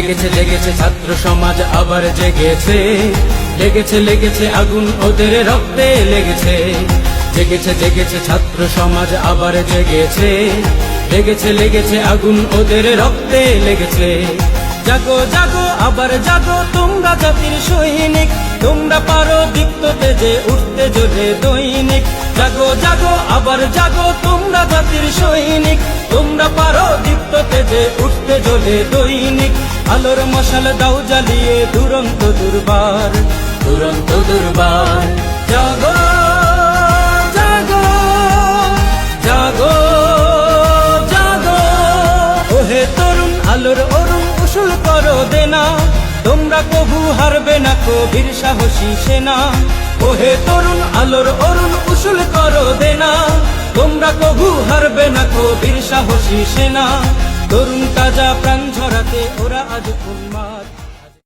জেগেছে জেগেছে ছাত্র সমাজ আবার জেগেছে, লেগেছে লেগেছে আগুন ওদের রক্তে লেগেছে। জেগেছে জেগেছে ছাত্র সমাজ আবার জেগেছে, লেগেছে লেগেছে আগুন ওদের রক্তে লেগেছে। জাগো জাগো আবার জাগো তোমরা জাতির সৈনিক, তোমরা পারো দীপ্ত তেজে উঠতে জ্বলে দৈনিক। জাগো জাগো আবার জাগো তোমরা জাতির সৈনিক, তোমরা পারো দীপ্ত তেজে উঠতে জ্বলে দৈনিক। আলোর মশাল দাও জ্বালিয়ে দুরন্ত দুর্বার, দুরন্ত দুর্বার। জাগো জাগো জাগো জাগো ওহে তরুণ আলোর অরুণ উসুল করো দেনা, তোমরা কবু হারবে না কবির সাহসী সেনা। ওহে তরুণ আলোর অরুণ উসুল করো দেনা, তোমরা কবু হারবে না কবির সাহসী সেনা। তরুণ তাজা প্রাণ ঝরাতে ওরা আজ উন্মাদ।